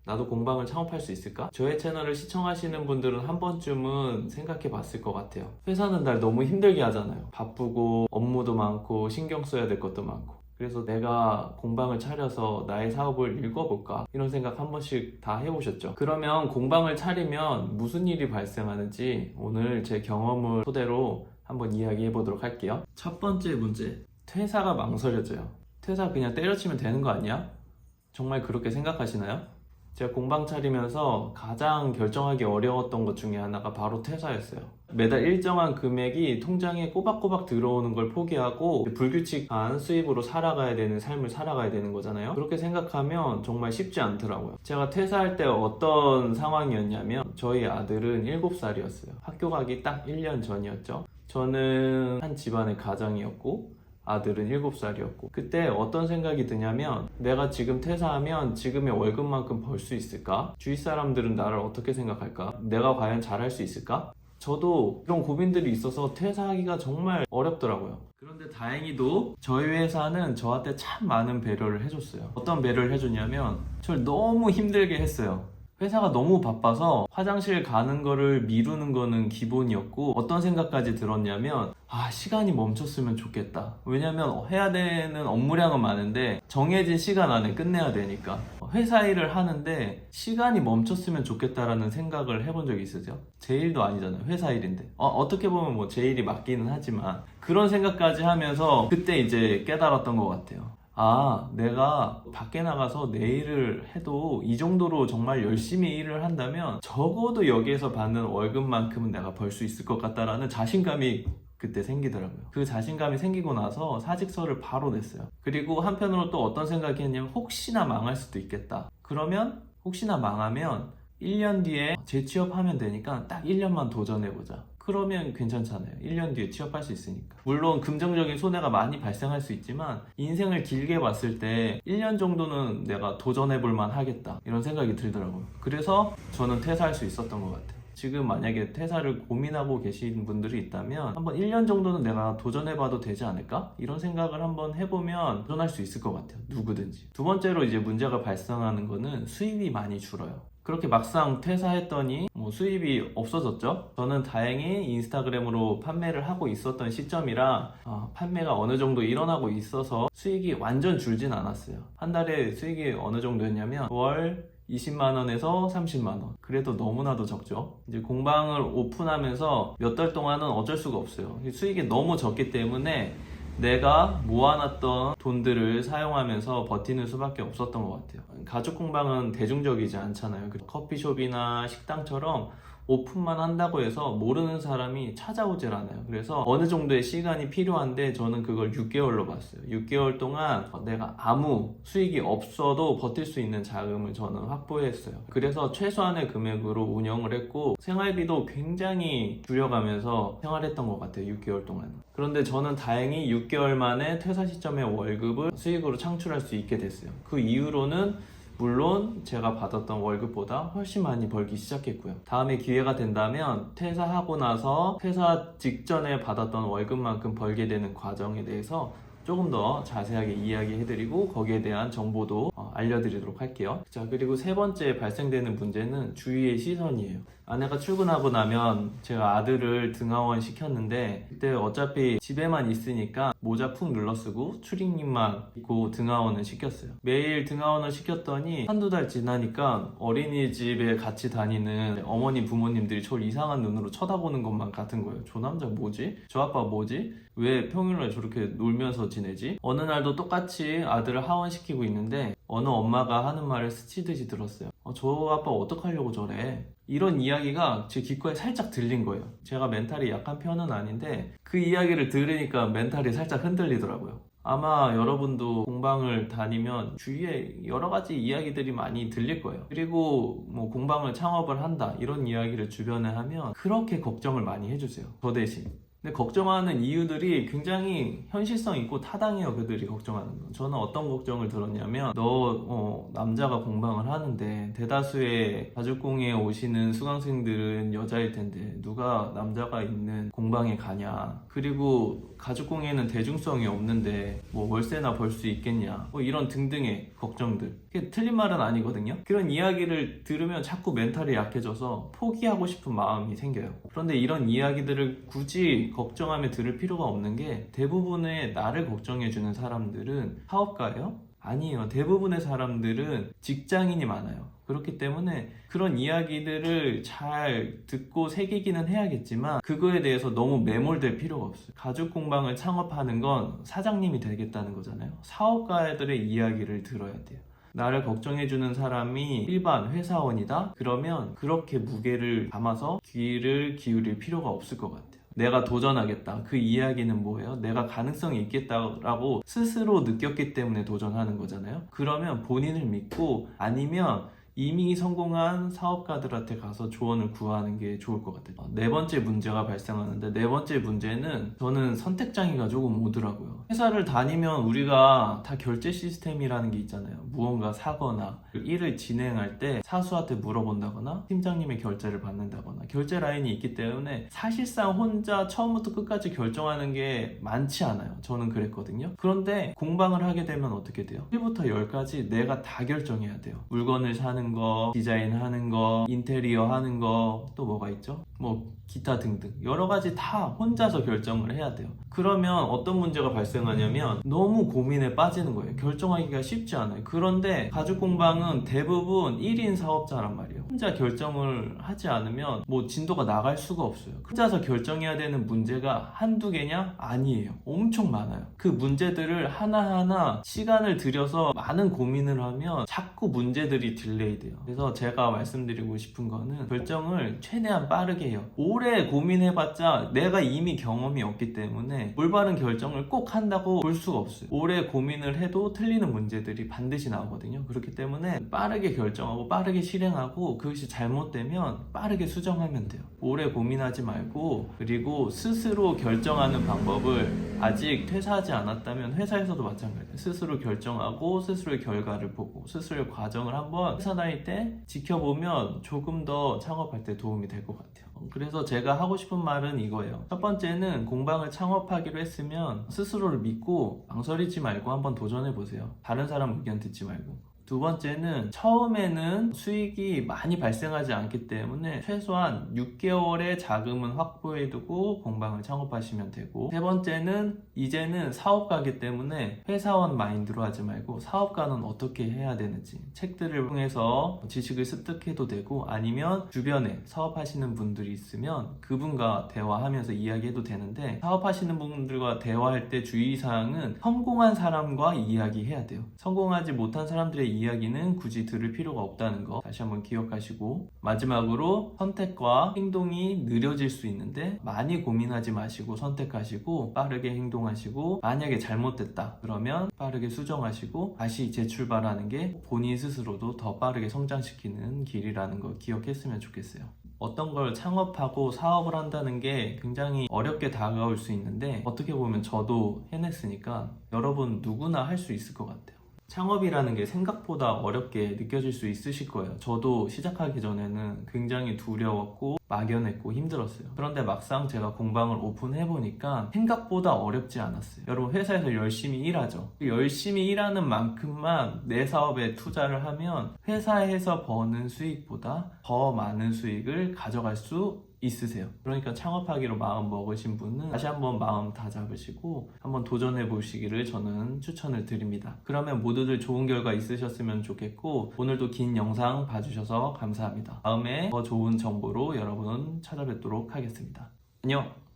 나도 공방을 창업할 수 있을까? 저의 채널을 시청하시는 분들은 한 번쯤은 생각해 봤을 것 같아요. 회사는 날 너무 힘들게 하잖아요. 바쁘고 업무도 많고 신경 써야 될 것도 많고. 그래서 내가 공방을 차려서 나의 사업을 읽어볼까? 이런 생각 한 번씩 다 해보셨죠? 그러면 공방을 차리면 무슨 일이 발생하는지 오늘 제 경험을 토대로 한번 이야기해 보도록 할게요. 첫 번째 문제, 퇴사가 망설여져요. 퇴사 그냥 때려치면 되는 거 아니야? 정말 그렇게 생각하시나요? 제가 공방 차리면서 가장 결정하기 어려웠던 것 중에 하나가 바로 퇴사였어요. 매달 일정한 금액이 통장에 꼬박꼬박 들어오는 걸 포기하고 불규칙한 수입으로 살아가야 되는 삶을 살아가야 되는 거잖아요. 그렇게 생각하면 정말 쉽지 않더라고요. 제가 퇴사할 때 어떤 상황이었냐면 저희 아들은 7살이었어요. 학교 가기 딱 1년 전이었죠. 저는 한 집안의 가장이었고 아들은 7살이었고 그때 어떤 생각이 드냐면 내가 지금 퇴사하면 지금의 월급만큼 벌 수 있을까? 주위 사람들은 나를 어떻게 생각할까? 내가 과연 잘할 수 있을까? 저도 이런 고민들이 있어서 퇴사하기가 정말 어렵더라고요. 그런데 다행히도 저희 회사는 저한테 참 많은 배려를 해줬어요. 어떤 배려를 해줬냐면 저를 너무 힘들게 했어요. 회사가 너무 바빠서 화장실 가는 거를 미루는 거는 기본이었고 어떤 생각까지 들었냐면 시간이 멈췄으면 좋겠다. 왜냐면 해야 되는 업무량은 많은데 정해진 시간 안에 끝내야 되니까 회사 일을 하는데 시간이 멈췄으면 좋겠다라는 생각을 해본 적이 있으세요? 제 일도 아니잖아요. 회사 일인데 어떻게 보면 뭐 제 일이 맞기는 하지만 그런 생각까지 하면서 그때 이제 깨달았던 것 같아요. 내가 밖에 나가서 내 일을 해도 이 정도로 정말 열심히 일을 한다면 적어도 여기에서 받는 월급만큼은 내가 벌 수 있을 것 같다라는 자신감이 그때 생기더라고요. 그 자신감이 생기고 나서 사직서를 바로 냈어요. 그리고 한편으로 또 어떤 생각이 했냐면 혹시나 망할 수도 있겠다. 그러면 혹시나 망하면 1년 뒤에 재취업하면 되니까 딱 1년만 도전해보자. 그러면 괜찮잖아요. 1년 뒤에 취업할 수 있으니까. 물론 금전적인 손해가 많이 발생할 수 있지만 인생을 길게 봤을 때 1년 정도는 내가 도전해볼 만 하겠다 이런 생각이 들더라고요. 그래서 저는 퇴사할 수 있었던 것 같아요. 지금 만약에 퇴사를 고민하고 계신 분들이 있다면 한번 1년 정도는 내가 도전해봐도 되지 않을까? 이런 생각을 한번 해보면 도전할 수 있을 것 같아요. 누구든지. 두 번째로 이제 문제가 발생하는 거는 수입이 많이 줄어요. 그렇게 막상 퇴사했더니 수입이 없어졌죠. 저는 다행히 인스타그램으로 판매를 하고 있었던 시점이라 판매가 어느 정도 일어나고 있어서 수익이 완전 줄진 않았어요. 한 달에 수익이 어느 정도였냐면 월 20만원에서 30만원. 그래도 너무나도 적죠. 이제 공방을 오픈하면서 몇 달 동안은 어쩔 수가 없어요. 수익이 너무 적기 때문에 내가 모아놨던 돈들을 사용하면서 버티는 수밖에 없었던 것 같아요. 가죽 공방은 대중적이지 않잖아요. 커피숍이나 식당처럼 오픈만 한다고 해서 모르는 사람이 찾아오질 않아요. 그래서 어느 정도의 시간이 필요한데 저는 그걸 6개월로 봤어요. 6개월 동안 내가 아무 수익이 없어도 버틸 수 있는 자금을 저는 확보했어요. 그래서 최소한의 금액으로 운영을 했고 생활비도 굉장히 줄여가면서 생활했던 것 같아요. 6개월 동안. 그런데 저는 다행히 6개월 만에 퇴사 시점에 월급을 수익으로 창출할 수 있게 됐어요. 그 이후로는 물론 제가 받았던 월급보다 훨씬 많이 벌기 시작했고요. 다음에 기회가 된다면 퇴사하고 나서 퇴사 직전에 받았던 월급만큼 벌게 되는 과정에 대해서 조금 더 자세하게 이야기해드리고 거기에 대한 정보도 알려드리도록 할게요. 자, 그리고 세 번째 발생되는 문제는 주위의 시선이에요. 아내가 출근하고 나면 제가 아들을 등하원 시켰는데 그때 어차피 집에만 있으니까 모자 푹 눌러쓰고 추리닝만 입고 등하원을 시켰어요. 매일 등하원을 시켰더니 한두 달 지나니까 어린이집에 같이 다니는 어머니 부모님들이 저를 이상한 눈으로 쳐다보는 것만 같은 거예요. 저 남자 뭐지? 저 아빠 뭐지? 왜 평일날 저렇게 놀면서 지내지? 어느 날도 똑같이 아들을 하원시키고 있는데 어느 엄마가 하는 말을 스치듯이 들었어요. 저 아빠 어떡하려고 저래? 이런 이야기가 제 귓가에 살짝 들린 거예요. 제가 멘탈이 약한 편은 아닌데 그 이야기를 들으니까 멘탈이 살짝 흔들리더라고요. 아마 여러분도 공방을 다니면 주위에 여러 가지 이야기들이 많이 들릴 거예요. 그리고 공방을 창업을 한다 이런 이야기를 주변에 하면 그렇게 걱정을 많이 해주세요. 저 대신. 근데 걱정하는 이유들이 굉장히 현실성 있고 타당해요. 그들이 걱정하는 건. 저는 어떤 걱정을 들었냐면 너 남자가 공방을 하는데 대다수의 가죽공예에 오시는 수강생들은 여자일 텐데 누가 남자가 있는 공방에 가냐. 그리고 가죽공예는 대중성이 없는데 월세나 벌 수 있겠냐. 이런 등등의 걱정들. 그게 틀린 말은 아니거든요. 그런 이야기를 들으면 자꾸 멘탈이 약해져서 포기하고 싶은 마음이 생겨요. 그런데 이런 이야기들을 굳이 걱정하며 들을 필요가 없는 게, 대부분의 나를 걱정해주는 사람들은 사업가예요? 아니에요. 대부분의 사람들은 직장인이 많아요. 그렇기 때문에 그런 이야기들을 잘 듣고 새기기는 해야겠지만 그거에 대해서 너무 매몰될 필요가 없어요. 가죽 공방을 창업하는 건 사장님이 되겠다는 거잖아요. 사업가들의 이야기를 들어야 돼요. 나를 걱정해주는 사람이 일반 회사원이다? 그러면 그렇게 무게를 담아서 귀를 기울일 필요가 없을 것 같아요. 내가 도전하겠다. 그 이야기는 뭐예요? 내가 가능성이 있겠다라고 스스로 느꼈기 때문에 도전하는 거잖아요. 그러면 본인을 믿고, 아니면 이미 성공한 사업가들한테 가서 조언을 구하는 게 좋을 것 같아요. 네 번째 문제가 발생하는데, 네 번째 문제는 저는 선택장애가 조금 오더라고요. 회사를 다니면 우리가 다 결제 시스템이라는 게 있잖아요. 무언가 사거나 일을 진행할 때 사수한테 물어본다거나 팀장님의 결제를 받는다거나 결제 라인이 있기 때문에 사실상 혼자 처음부터 끝까지 결정하는 게 많지 않아요. 저는 그랬거든요. 그런데 공방을 하게 되면 어떻게 돼요? 1부터 10까지 내가 다 결정해야 돼요. 물건을 사는 거, 디자인하는 거, 인테리어 하는 거, 또 뭐가 있죠? 뭐 기타 등등 여러 가지 다 혼자서 결정을 해야 돼요. 그러면 어떤 문제가 발생하냐면 너무 고민에 빠지는 거예요. 결정하기가 쉽지 않아요. 그런데 가죽 공방은 대부분 1인 사업자란 말이에요. 혼자 결정을 하지 않으면 뭐 진도가 나갈 수가 없어요. 혼자서 결정해야 되는 문제가 한두 개냐? 아니에요. 엄청 많아요. 그 문제들을 하나하나 시간을 들여서 많은 고민을 하면 자꾸 문제들이 딜레이 돼요. 그래서 제가 말씀드리고 싶은 거는 결정을 최대한 빠르게 해요. 오래 고민해봤자 내가 이미 경험이 없기 때문에 올바른 결정을 꼭 한다고 볼 수가 없어요. 오래 고민을 해도 틀리는 문제들이 반드시 나오거든요. 그렇기 때문에 빠르게 결정하고 빠르게 실행하고, 그것이 잘못되면 빠르게 수정하면 돼요. 오래 고민하지 말고, 그리고 스스로 결정하는 방법을 아직 퇴사하지 않았다면 회사에서도 마찬가지예요. 스스로 결정하고 스스로의 결과를 보고 스스로의 과정을 한번 회사 다닐 때 지켜보면 조금 더 창업할 때 도움이 될 것 같아요. 그래서 제가 하고 싶은 말은 이거예요. 첫 번째는 공방을 창업하기로 했으면 스스로를 믿고 망설이지 말고 한번 도전해보세요. 다른 사람 의견 듣지 말고. 두 번째는 처음에는 수익이 많이 발생하지 않기 때문에 최소한 6개월의 자금은 확보해두고 공방을 창업하시면 되고, 세 번째는 이제는 사업가이기 때문에 회사원 마인드로 하지 말고 사업가는 어떻게 해야 되는지 책들을 통해서 지식을 습득해도 되고, 아니면 주변에 사업하시는 분들이 있으면 그분과 대화하면서 이야기해도 되는데, 사업하시는 분들과 대화할 때 주의사항은 성공한 사람과 이야기해야 돼요. 성공하지 못한 사람들의 이야기는 굳이 들을 필요가 없다는 거 다시 한번 기억하시고, 마지막으로 선택과 행동이 느려질 수 있는데 많이 고민하지 마시고 선택하시고 빠르게 행동하시고, 만약에 잘못됐다 그러면 빠르게 수정하시고 다시 재출발하는 게 본인 스스로도 더 빠르게 성장시키는 길이라는 거 기억했으면 좋겠어요. 어떤 걸 창업하고 사업을 한다는 게 굉장히 어렵게 다가올 수 있는데, 어떻게 보면 저도 해냈으니까 여러분 누구나 할 수 있을 것 같아요. 창업이라는 게 생각보다 어렵게 느껴질 수 있으실 거예요. 저도 시작하기 전에는 굉장히 두려웠고 막연했고 힘들었어요. 그런데 막상 제가 공방을 오픈해보니까 생각보다 어렵지 않았어요. 여러분 회사에서 열심히 일하죠. 열심히 일하는 만큼만 내 사업에 투자를 하면 회사에서 버는 수익보다 더 많은 수익을 가져갈 수 있으세요. 그러니까 창업하기로 마음 먹으신 분은 다시 한번 마음 다 잡으시고 한번 도전해 보시기를 저는 추천을 드립니다. 그러면 모두들 좋은 결과 있으셨으면 좋겠고, 오늘도 긴 영상 봐주셔서 감사합니다. 다음에 더 좋은 정보로 여러분 찾아뵙도록 하겠습니다. 안녕!